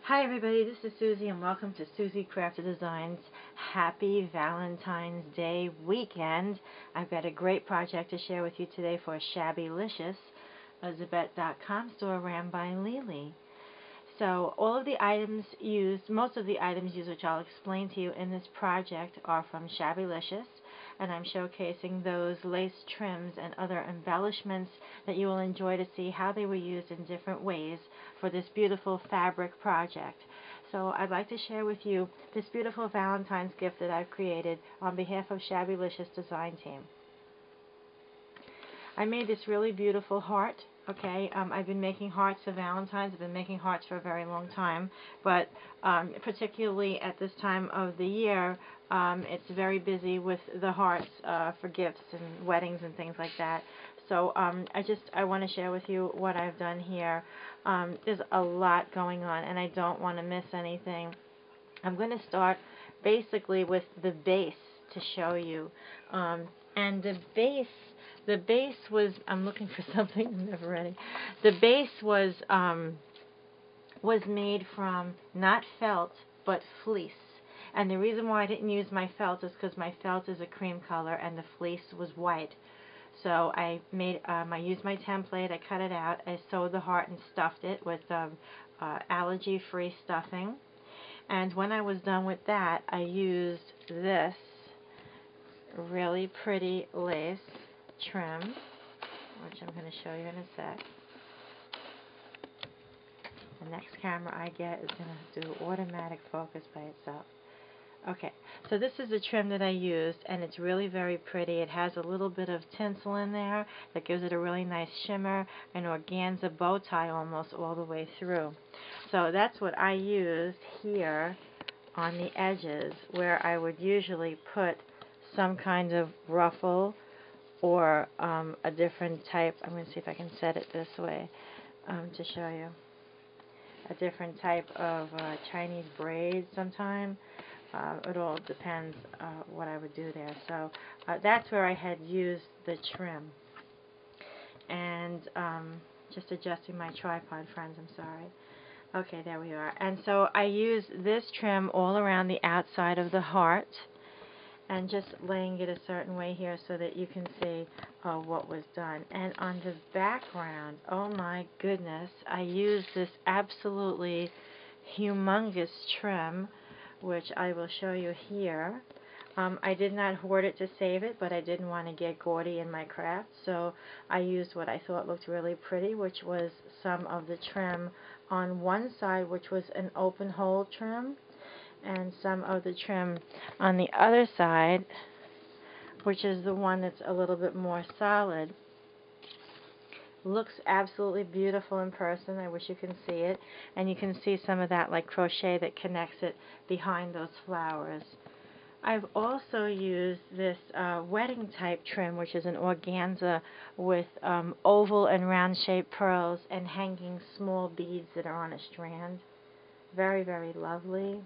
Hi everybody, this is Susie and welcome to Suzie Crafted Designs. Happy Valentine's Day weekend. I've got a great project to share with you today for Shabbylicious, a Zabet.com store ran by Lily. So all of the items used, most of the items used, which I'll explain to you in this project, are from Shabbylicious, and I'm showcasing those lace trims and other embellishments that you will enjoy to see how they were used in different ways for this beautiful fabric project. So I'd like to share with you this beautiful Valentine's gift that I've created on behalf of Shabbylicious Design Team. I made this really beautiful heart. Okay, I've been making hearts for Valentine's. I've been making hearts for a very long time, but particularly at this time of the year, it's very busy with the hearts for gifts and weddings and things like that. So I want to share with you what I've done here. There's a lot going on, and I don't want to miss anything. I'm going to start basically with the base to show you, and the base was, I'm looking for something, I'm never ready. The base was made from not felt, but fleece. And the reason why I didn't use my felt is because my felt is a cream color and the fleece was white. So I used my template, I cut it out, I sewed the heart and stuffed it with allergy-free stuffing. And when I was done with that, I used this really pretty lace trim, which I'm going to show you in a sec. The next camera I get is going to do automatic focus by itself. Okay, so this is the trim that I used, and it's really very pretty. It has a little bit of tinsel in there that gives it a really nice shimmer, an organza bow tie almost all the way through. So that's what I used here on the edges, where I would usually put some kind of ruffle or a different type. I'm going to see if I can set it this way to show you. A different type of Chinese braid sometime. It all depends what I would do there. So that's where I had used the trim. And just adjusting my tripod, friends, I'm sorry. Okay, there we are. And so I used this trim all around the outside of the heart, and just laying it a certain way here so that you can see what was done. And on the background, oh my goodness, I used this absolutely humongous trim, which I will show you here. I did not hoard it to save it, but I didn't want to get gaudy in my craft, so I used what I thought looked really pretty, which was some of the trim on one side, which was an open hole trim, and some of the trim on the other side, which is the one that's a little bit more solid. Looks absolutely beautiful in person. I wish you can see it. And you can see some of that like crochet that connects it behind those flowers. I've also used this wedding type trim, which is an organza with oval and round shaped pearls and hanging small beads that are on a strand. Very, very lovely.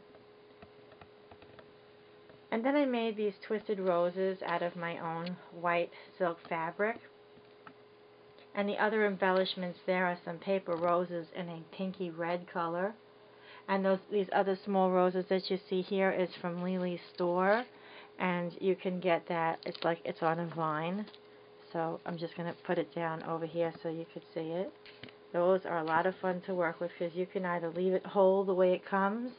And then I made these twisted roses out of my own white silk fabric. And the other embellishments there are some paper roses in a pinky red color. And these other small roses that you see here is from Lily's store. And you can get that, it's like it's on a vine. So I'm just going to put it down over here so you could see it. Those are a lot of fun to work with because you can either leave it whole the way it comes,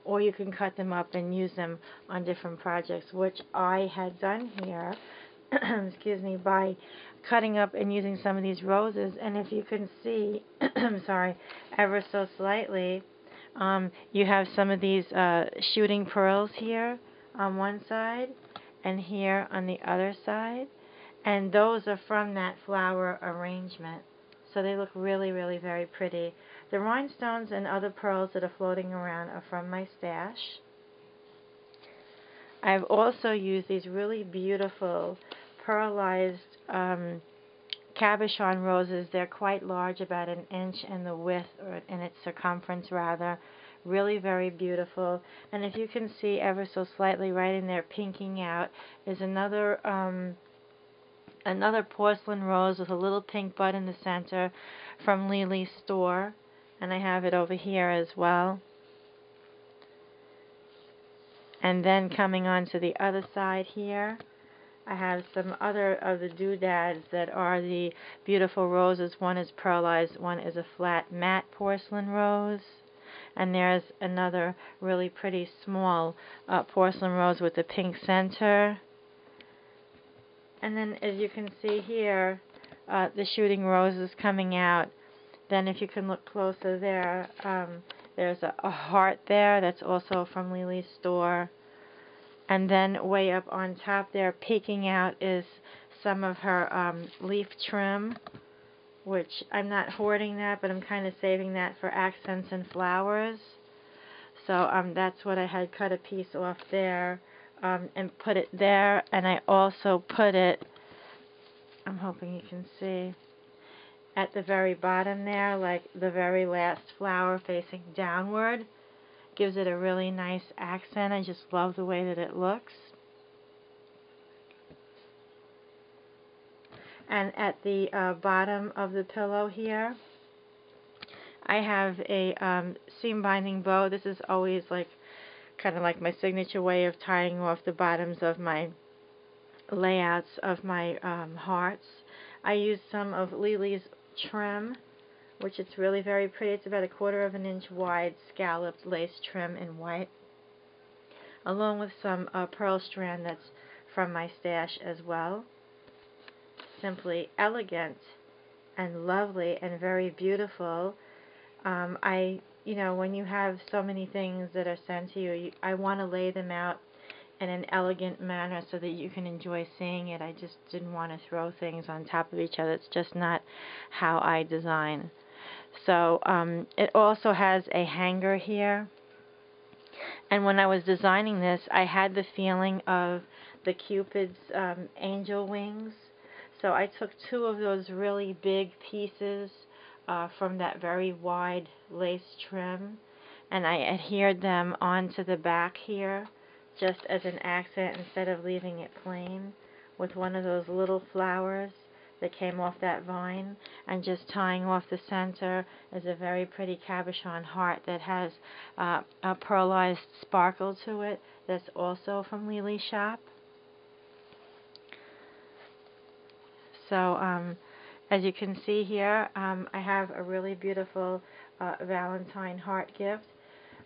or you can cut them up and use them on different projects, which I had done here, excuse me, by cutting up and using some of these roses. And if you can see, sorry, ever so slightly, you have some of these shooting pearls here on one side and here on the other side, and those are from that flower arrangement. So they look really, really very pretty. The rhinestones and other pearls that are floating around are from my stash. I've also used these really beautiful Paralized cabochon roses. They're quite large, about an inch in the width, or in its circumference rather. Really very beautiful. And if you can see ever so slightly right in there pinking out is another porcelain rose with a little pink bud in the center from Lily's store, and I have it over here as well. And then coming on to the other side here, I have some other of the doodads that are the beautiful roses. One is pearlized, one is a flat matte porcelain rose. And there's another really pretty small porcelain rose with a pink center. And then as you can see here, the shooting roses coming out. Then if you can look closer there, there's a heart there that's also from Lily's store. And then way up on top there, peeking out, is some of her leaf trim, which I'm not hoarding that, but I'm kind of saving that for accents and flowers. So that's what I had cut a piece off there and put it there. And I also put it, I'm hoping you can see, at the very bottom there, like the very last flower facing downward. Gives it a really nice accent. I just love the way that it looks. And at the bottom of the pillow here, I have a seam binding bow. This is always like kind of like my signature way of tying off the bottoms of my layouts of my hearts. I use some of Lily's trim, which it's really very pretty. It's about 1/4 of an inch wide scalloped lace trim in white, along with some pearl strand that's from my stash as well. Simply elegant and lovely and very beautiful. When you have so many things that are sent to you, I want to lay them out in an elegant manner so that you can enjoy seeing it. I just didn't want to throw things on top of each other. It's just not how I design. So it also has a hanger here. And when I was designing this, I had the feeling of the Cupid's angel wings. So I took 2 of those really big pieces from that very wide lace trim, and I adhered them onto the back here just as an accent instead of leaving it plain, with one of those little flowers that came off that vine, and just tying off the center is a very pretty cabochon heart that has a pearlized sparkle to it that's also from Lily's shop. So as you can see here, I have a really beautiful Valentine heart gift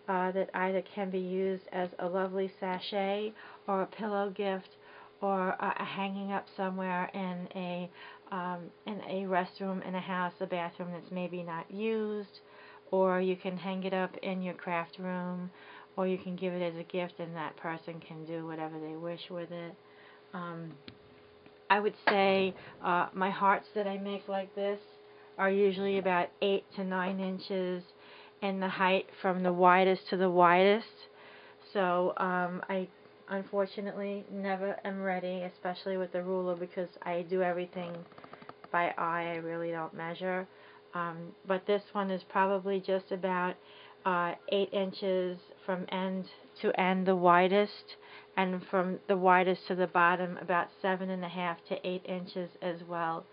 that either can be used as a lovely sachet or a pillow gift or a hanging up somewhere in a restroom in a house, a bathroom that's maybe not used, or you can hang it up in your craft room, or you can give it as a gift and that person can do whatever they wish with it. I would say my hearts that I make like this are usually about 8 to 9 inches in the height from the widest to the widest. So I unfortunately never am ready, especially with the ruler, because I do everything by eye. I really don't measure. But this one is probably just about 8 inches from end to end, the widest, and from the widest to the bottom about 7.5 to 8 inches as well.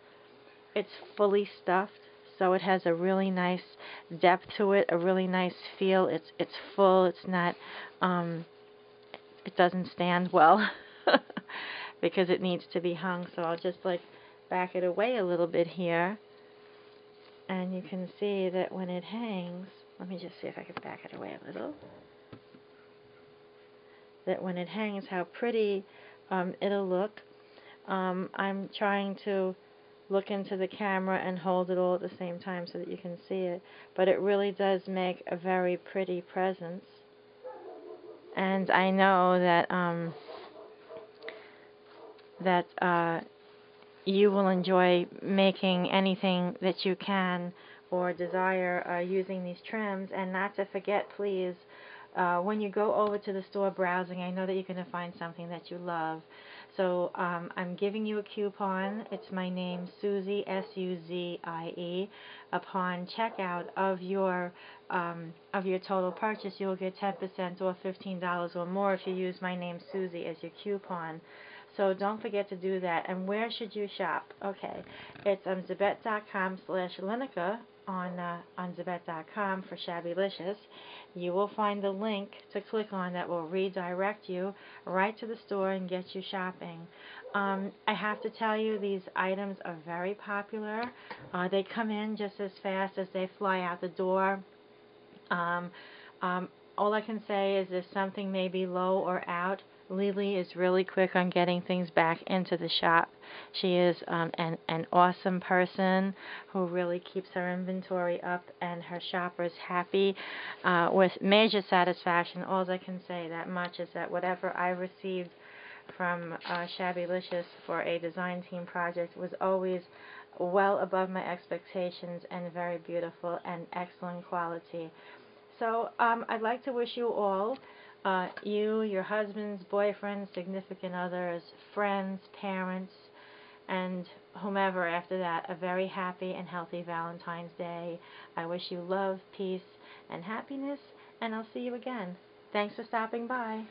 It's fully stuffed, so it has a really nice depth to it, a really nice feel. It's full. It's not. It doesn't stand well because it needs to be hung. So I'll just like back it away a little bit here, and you can see that when it hangs. Let me just see if I can back it away a little. That when it hangs, how pretty it'll look. I'm trying to look into the camera and hold it all at the same time so that you can see it, but it really does make a very pretty presence. And I know that you will enjoy making anything that you can or desire using these trims. And not to forget, please, when you go over to the store browsing, I know that you're going to find something that you love. So I'm giving you a coupon. It's my name, Suzie, S-U-Z-I-E. Upon checkout of your total purchase, you'll get 10% or $15 or more if you use my name, Suzie, as your coupon. So don't forget to do that. And where should you shop? Okay, it's Zabet.com/Lineker, on Zabette.com for Shabbylicious, you will find the link to click on that will redirect you right to the store and get you shopping. I have to tell you, these items are very popular. They come in just as fast as they fly out the door. Um, all I can say is if something may be low or out, Lily is really quick on getting things back into the shop. She is an awesome person who really keeps her inventory up and her shoppers happy with major satisfaction. All I can say that much is that whatever I received from Shabbylicious for a design team project was always well above my expectations and very beautiful and excellent quality. So I'd like to wish you all, you, your husbands, boyfriends, significant others, friends, parents, and whomever after that, a very happy and healthy Valentine's Day. I wish you love, peace, and happiness, and I'll see you again. Thanks for stopping by.